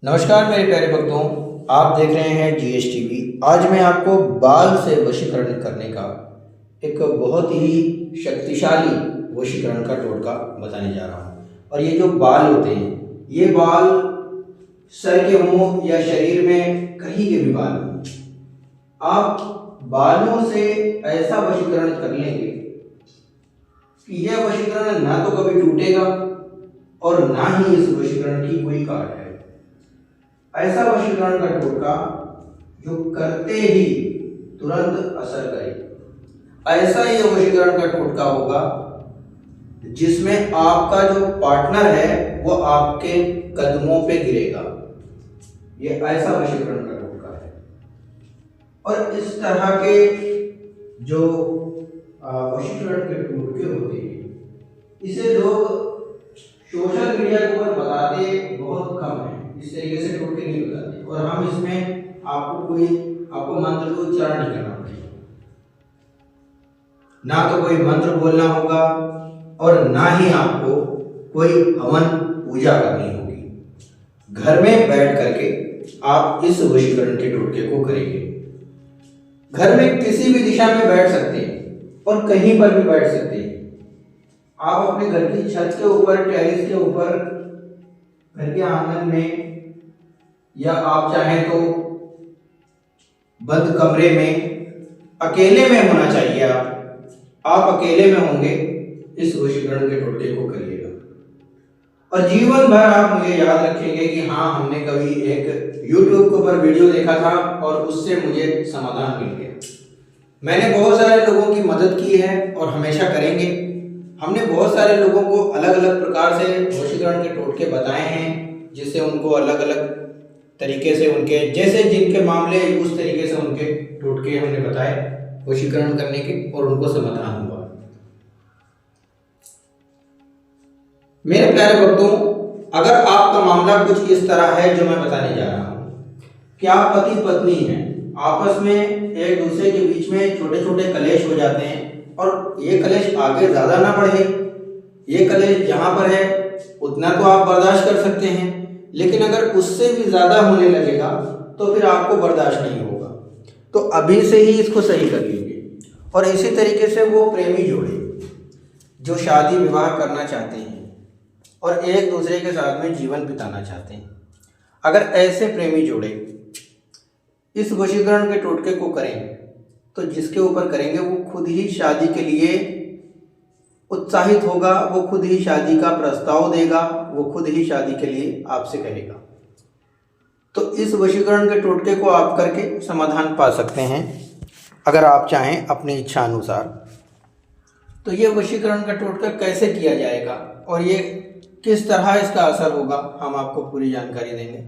नमस्कार मेरे प्यारे भक्तों, आप देख रहे हैं जीएसटीवी। आज मैं आपको बाल से वशीकरण करने का एक बहुत ही शक्तिशाली वशीकरण का टोटका बताने जा रहा हूँ। और ये जो बाल होते हैं, ये बाल सर के हों या शरीर में कहीं के भी बाल हों, आप बालों से ऐसा वशीकरण कर लेंगे कि यह वशीकरण ना तो कभी टूटेगा और ना ही इस वशीकरण की कोई काट है। ऐसा वशीकरण का टोटका जो करते ही तुरंत असर करे। ऐसा ये वशीकरण का टोटका होगा जिसमें आपका जो पार्टनर है वो आपके कदमों पे गिरेगा। ये ऐसा वशीकरण का टोटका है। और इस तरह के जो वशीकरण के टोटके होते हैं, इसे लोग सोशल मीडिया के ऊपर बताते बहुत कम है। इस तरीके से टोटके नहीं बताते और हम इसमें आपको मंत्र का उच्चारण नहीं करना पड़ेगा, ना तो कोई मंत्र बोलना होगा और ना ही आपको कोई हवन पूजा करनी होगी। घर में बैठ करके आप इस वशीकरण के टोटके को करेंगे। घर में किसी भी दिशा में बैठ सकते हैं और कहीं पर भी बैठ सकते हैं। आप अपने घर की छत के ऊपर, टेरेस के ऊपर, घर के आंगन में, या आप चाहें तो बंद कमरे में, अकेले में होना चाहिए। आप अकेले में होंगे, इस वशीकरण के टोटके को करिएगा और जीवन भर आप मुझे याद रखेंगे कि हाँ, हमने कभी एक YouTube के ऊपर वीडियो देखा था और उससे मुझे समाधान मिल गया। मैंने बहुत सारे लोगों की मदद की है और हमेशा करेंगे। हमने बहुत सारे लोगों को अलग अलग प्रकार से वशीकरण के टोटके बताए हैं, जिससे उनको अलग अलग तरीके से उनके जैसे जिनके मामले उस तरीके से उनके टोटके हमने बताए वशीकरण करने के और उनको समाधान हुआ। मेरे प्यारे भक्तों, अगर आपका मामला कुछ इस तरह है जो मैं बताने जा रहा हूँ कि आप पति पत्नी हैं, आपस में एक दूसरे के बीच में छोटे छोटे कलेश हो जाते हैं और ये कलेश आगे ज्यादा ना बढ़े, ये कलेश जहां पर है उतना तो आप बर्दाश्त कर सकते हैं, लेकिन अगर उससे भी ज्यादा होने लगेगा तो फिर आपको बर्दाश्त नहीं होगा। तो अभी से ही इसको सही कर लीजिए। और इसी तरीके से वो प्रेमी जोड़े जो शादी विवाह करना चाहते हैं और एक दूसरे के साथ में जीवन बिताना चाहते हैं, अगर ऐसे प्रेमी जोड़े इस वशीकरण के टोटके को करें तो जिसके ऊपर करेंगे वो खुद ही शादी के लिए उत्साहित होगा, वो खुद ही शादी का प्रस्ताव देगा, वो खुद ही शादी के लिए आपसे कहेगा। तो इस वशीकरण के टोटके को आप करके समाधान पा सकते हैं अगर आप चाहें अपनी इच्छा अनुसार। तो ये वशीकरण का टोटका कैसे किया जाएगा और ये किस तरह इसका असर होगा, हम आपको पूरी जानकारी देंगे।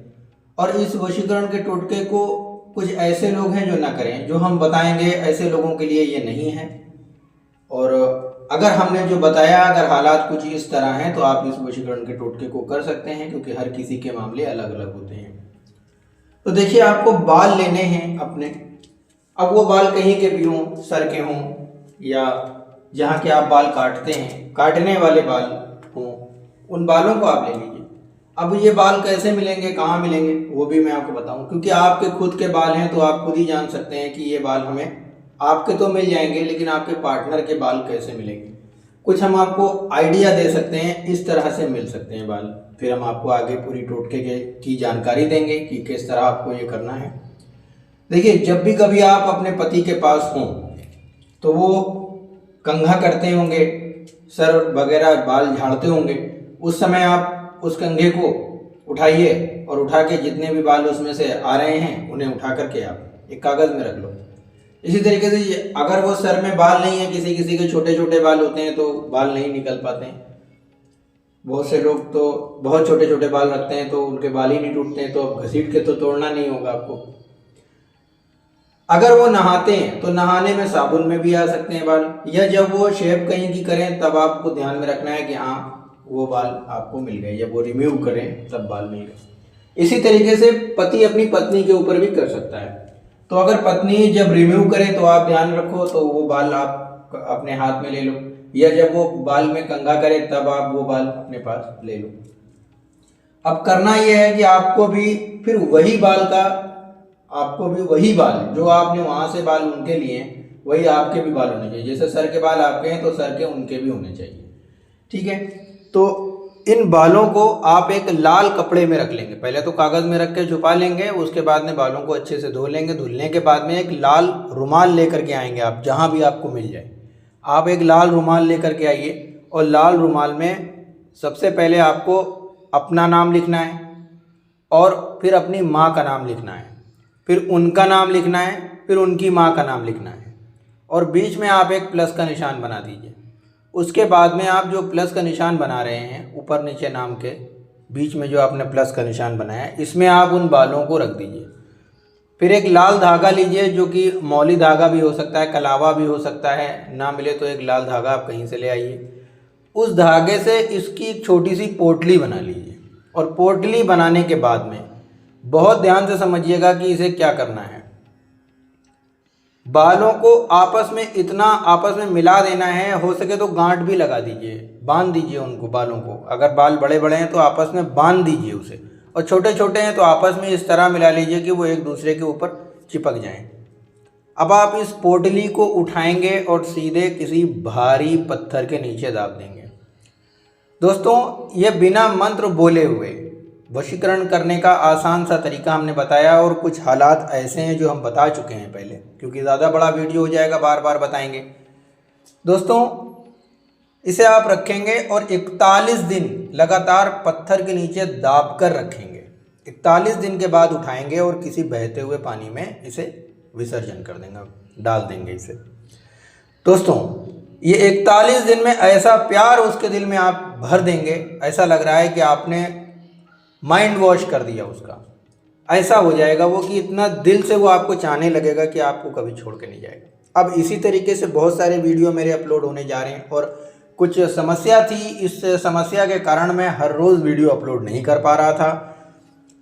और इस वशीकरण के टोटके को कुछ ऐसे लोग हैं जो ना करें, जो हम बताएंगे ऐसे लोगों के लिए ये नहीं है। और अगर हमने जो बताया, अगर हालात कुछ इस तरह हैं तो आप इस वशीकरण के टोटके को कर सकते हैं, क्योंकि हर किसी के मामले अलग अलग होते हैं। तो देखिए, आपको बाल लेने हैं अपने। अब वो बाल कहीं के भी हों, सर के हों या जहाँ के आप बाल काटते हैं, काटने वाले बाल हों, उन बालों को आप ले लीजिए। अब ये बाल कैसे मिलेंगे, कहाँ मिलेंगे, वो भी मैं आपको बताऊं, क्योंकि आपके खुद के बाल हैं तो आप खुद ही जान सकते हैं कि ये बाल हमें आपके तो मिल जाएंगे, लेकिन आपके पार्टनर के बाल कैसे मिलेंगे। कुछ हम आपको आइडिया दे सकते हैं, इस तरह से मिल सकते हैं बाल। फिर हम आपको आगे पूरी टोटके की जानकारी देंगे कि किस तरह आपको ये करना है। देखिए, जब भी कभी आप अपने पति के पास हों तो वो कंघा करते होंगे, सर वगैरह बाल झाड़ते होंगे, उस समय आप उस कंघे को उठाइए और उठा के जितने भी बाल उसमें से आ रहे हैं उन्हें उठा करके आप एक कागज़ में रख लो। इसी तरीके से अगर वो सर में बाल नहीं है, किसी किसी के छोटे छोटे बाल होते हैं तो बाल नहीं निकल पाते हैं, बहुत से लोग तो बहुत छोटे छोटे बाल रखते हैं तो उनके बाल ही नहीं टूटते हैं, तो अब घसीट के तो तोड़ना नहीं होगा आपको। अगर वो नहाते हैं तो नहाने में साबुन में भी आ सकते हैं बाल, या जब वो शेव कहीं की करें तब आपको ध्यान में रखना है कि हाँ वो बाल आपको मिल गए, या वो रिम्यूव करें तब बाल मिल गए। इसी तरीके से पति अपनी पत्नी के ऊपर भी कर सकता है। तो अगर पत्नी जब रिम्यूव करे तो आप ध्यान रखो तो वो बाल आप अपने हाथ में ले लो, या जब वो बाल में कंघा करे तब आप वो बाल अपने पास ले लो। अब करना यह है कि आपको भी फिर वही बाल जो आपने वहाँ से बाल उनके लिए वही आपके भी बाल होने चाहिए। जैसे सर के बाल आपके हैं तो सर के उनके भी होने चाहिए। ठीक है, तो इन बालों को आप एक लाल कपड़े में रख लेंगे। पहले तो कागज़ में रख के छुपा लेंगे, उसके बाद में बालों को अच्छे से धो लेंगे। धुलने के बाद में एक लाल रुमाल लेकर के आएंगे आप, जहाँ भी आपको मिल जाए। आप एक लाल रुमाल लेकर के आइए और लाल रुमाल में सबसे पहले आपको अपना नाम लिखना है और फिर अपनी माँ का नाम लिखना है, फिर उनका नाम लिखना है, फिर उनकी माँ का नाम लिखना है और बीच में आप एक प्लस का निशान बना दीजिए। उसके बाद में आप जो प्लस का निशान बना रहे हैं ऊपर नीचे नाम के बीच में जो आपने प्लस का निशान बनाया है, इसमें आप उन बालों को रख दीजिए। फिर एक लाल धागा लीजिए, जो कि मौली धागा भी हो सकता है, कलावा भी हो सकता है, ना मिले तो एक लाल धागा आप कहीं से ले आइए। उस धागे से इसकी एक छोटी सी पोटली बना लीजिए और पोटली बनाने के बाद में बहुत ध्यान से समझिएगा कि इसे क्या करना है। बालों को आपस में मिला देना है। हो सके तो गांठ भी लगा दीजिए, बांध दीजिए उनको, बालों को। अगर बाल बड़े बड़े हैं तो आपस में बांध दीजिए उसे, और छोटे छोटे हैं तो आपस में इस तरह मिला लीजिए कि वो एक दूसरे के ऊपर चिपक जाएं। अब आप इस पोटली को उठाएंगे और सीधे किसी भारी पत्थर के नीचे दाब देंगे। दोस्तों, ये बिना मंत्र बोले हुए वशीकरण करने का आसान सा तरीका हमने बताया, और कुछ हालात ऐसे हैं जो हम बता चुके हैं पहले, क्योंकि ज़्यादा बड़ा वीडियो हो जाएगा, बार बार बताएंगे। दोस्तों, इसे आप रखेंगे और 41 दिन लगातार पत्थर के नीचे दाब कर रखेंगे। 41 दिन के बाद उठाएंगे और किसी बहते हुए पानी में इसे विसर्जन कर देंगे, डाल देंगे इसे। दोस्तों, ये 41 दिन में ऐसा प्यार उसके दिल में आप भर देंगे, ऐसा लग रहा है कि आपने माइंड वॉश कर दिया उसका। ऐसा हो जाएगा वो कि इतना दिल से वो आपको चाहने लगेगा कि आपको कभी छोड़ के नहीं जाएगा। अब इसी तरीके से बहुत सारे वीडियो मेरे अपलोड होने जा रहे हैं, और कुछ समस्या थी, इस समस्या के कारण मैं हर रोज़ वीडियो अपलोड नहीं कर पा रहा था।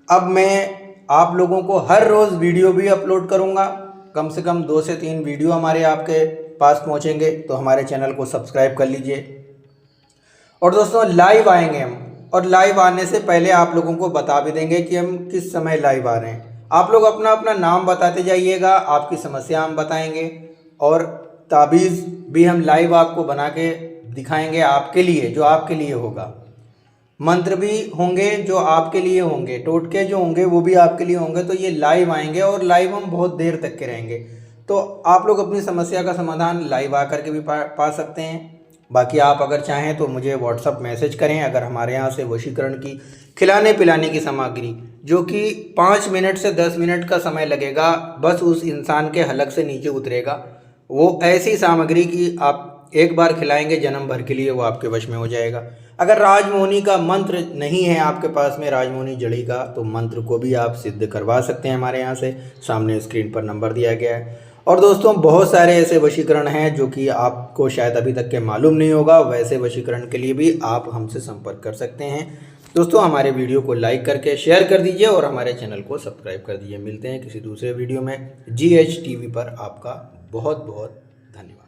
अब मैं आप लोगों को हर रोज़ वीडियो भी अपलोड करूँगा। कम से कम 2 से 3 वीडियो हमारे आपके पास पहुँचेंगे, तो हमारे चैनल को सब्सक्राइब कर लीजिए। और दोस्तों, लाइव आएंगे हम, और लाइव आने से पहले आप लोगों को बता भी देंगे कि हम किस समय लाइव आ रहे हैं। आप लोग अपना अपना नाम बताते जाइएगा, आपकी समस्या हम बताएंगे, और ताबीज़ भी हम लाइव आपको बना के दिखाएंगे आपके लिए, जो आपके लिए होगा। मंत्र भी होंगे जो आपके लिए होंगे, टोटके जो होंगे वो भी आपके लिए होंगे। तो ये लाइव आएंगे और लाइव हम बहुत देर तक के रहेंगे, तो आप लोग अपनी समस्या का समाधान लाइव आकर के भी पा सकते हैं। बाकी आप अगर चाहें तो मुझे व्हाट्सअप मैसेज करें। अगर हमारे यहाँ से वशीकरण की खिलाने पिलाने की सामग्री, जो कि 5 मिनट से 10 मिनट का समय लगेगा, बस उस इंसान के हलक से नीचे उतरेगा, वो ऐसी सामग्री की आप एक बार खिलाएंगे जन्म भर के लिए वो आपके वश में हो जाएगा। अगर राजमोहिनी का मंत्र नहीं है आपके पास में, राजमोहिनी जड़ी का, तो मंत्र को भी आप सिद्ध करवा सकते हैं हमारे यहाँ से। सामने स्क्रीन पर नंबर दिया गया है। और दोस्तों, बहुत सारे ऐसे वशीकरण हैं जो कि आपको शायद अभी तक के मालूम नहीं होगा। वैसे वशीकरण के लिए भी आप हमसे संपर्क कर सकते हैं। दोस्तों, हमारे वीडियो को लाइक करके शेयर कर दीजिए और हमारे चैनल को सब्सक्राइब कर दीजिए। मिलते हैं किसी दूसरे वीडियो में। GH TV पर आपका बहुत बहुत धन्यवाद।